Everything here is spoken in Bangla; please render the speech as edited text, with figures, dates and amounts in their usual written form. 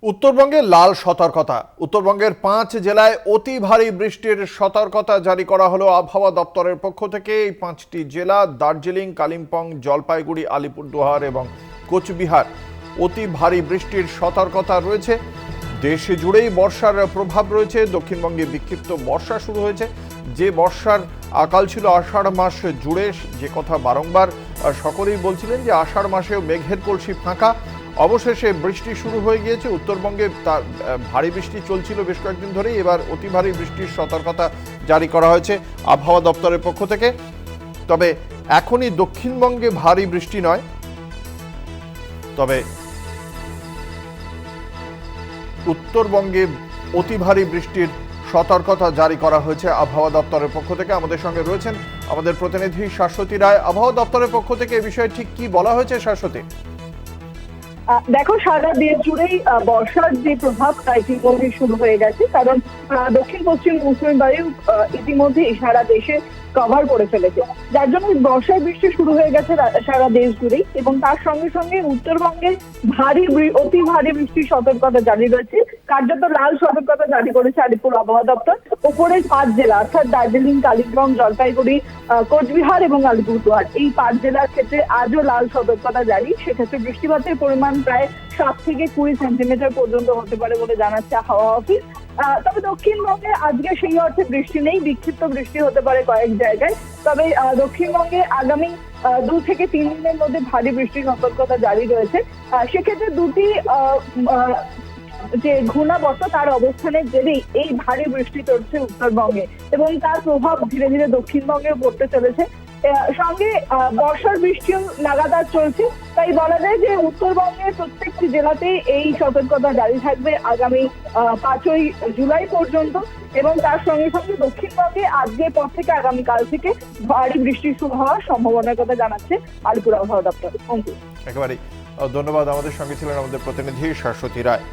উত্তরবঙ্গে লাল সতর্কতা। উত্তরবঙ্গের 5 জেলায় অতি ভারী বৃষ্টির সতর্কতা জারি করা হলো আবহাওয়া দপ্তরের পক্ষ থেকে। এই 5টি জেলা দার্জিলিং, কালিম্পং, জলপাইগুড়ি, আলিপুরদুয়ার এবং কোচবিহার অতি ভারী বৃষ্টির সতর্কতা রয়েছে। দেশে জুড়েই বর্ষার প্রভাব রয়েছে। দক্ষিণবঙ্গে বিক্ষিপ্ত বর্ষা শুরু হয়েছে। যে বর্ষার আকাল ছিল আষাঢ় মাস জুড়ে, যে কথা বারংবার সকলেই বলছিলেন যে আষাঢ় মাসেও মেঘের কলসি ফাঁকা, অবশেষে বৃষ্টি শুরু হয়ে গিয়েছে। উত্তরবঙ্গে তার ভারী বৃষ্টি চলছিল বেশ কয়েকদিন ধরেই, এবার অতি ভারী বৃষ্টির সতর্কতা জারি করা হয়েছে আবহাওয়া দপ্তরের পক্ষ থেকে। তবে এখনই দক্ষিণবঙ্গে ভারী বৃষ্টি নয়, তবে উত্তরবঙ্গে অতি ভারী বৃষ্টির সতর্কতা জারি করা হয়েছে আবহাওয়া দপ্তরের পক্ষ থেকে। আমাদের সঙ্গে রয়েছেন আমাদের প্রতিনিধি শাশ্বতী রায়। আবহাওয়া দপ্তরের পক্ষ থেকে এই বিষয়ে ঠিক কি বলা হয়েছে শাশ্বতী? দেখো, সারা দেশ জুড়েই বর্ষার যে প্রভাব তা ইতিমধ্যে শুরু হয়ে গেছে, কারণ দক্ষিণ পশ্চিম মৌসুমী বায়ু ইতিমধ্যে সারা দেশে কভার করে ফেলেছে, যার জন্য বর্ষার বৃষ্টি শুরু হয়ে গেছে সারা দেশ জুড়েই। এবং তার সঙ্গে সঙ্গে উত্তরবঙ্গে অতি ভারী বৃষ্টির সতর্কতা জারি রয়েছে। কার্যত লাল সতর্কতা জারি করেছে আলিপুর আবহাওয়া দপ্তর। উপরের 5 জেলা অর্থাৎ দার্জিলিং, কালিম্পং, জলপাইগুড়ি, কোচবিহার এবং আলিপুরদুয়ার, এই 5 জেলার ক্ষেত্রে আজও লাল সতর্কতা জারি। সেক্ষেত্রে বৃষ্টিপাতের পরিমাণ প্রায় 7 থেকে 20 সেন্টিমিটার পর্যন্ত হতে পারে বলে জানাচ্ছে হাওয়া অফিস। তবে দক্ষিণবঙ্গে আজকে সেই অর্থে বৃষ্টি নেই, বিক্ষিপ্ত বৃষ্টি হতে পারে কয়েক জায়গায়। তবে দক্ষিণবঙ্গে আগামী 2 থেকে 3 দিনের মধ্যে ভারী বৃষ্টির সতর্কতা জারি রয়েছে। সেক্ষেত্রে দুটি যে ঘূর্ণাবর্ত তার অবস্থানের জেরেই এই ভারী বৃষ্টি চলছে উত্তরবঙ্গে, এবং তার প্রভাব ধীরে ধীরে দক্ষিণবঙ্গেও পড়তে চলেছে। সঙ্গে বর্ষার বৃষ্টিও লাগাতার চলছে। তাই বলা যায় যে উত্তরবঙ্গের প্রত্যেকটি জেলাতেই এই সতর্কতা জারি থাকবে আগামী 5ই জুলাই পর্যন্ত। এবং তার সঙ্গে সঙ্গে দক্ষিণবঙ্গে আজকের পর থেকে আগামীকাল থেকে ভারী বৃষ্টি শুরু হওয়ার সম্ভাবনার কথা জানাচ্ছে আলিপুর আবহাওয়া দপ্তর। একেবারেই ধন্যবাদ। আমাদের সঙ্গে ছিলেন আমাদের প্রতিনিধি শাশ্বতী রায়।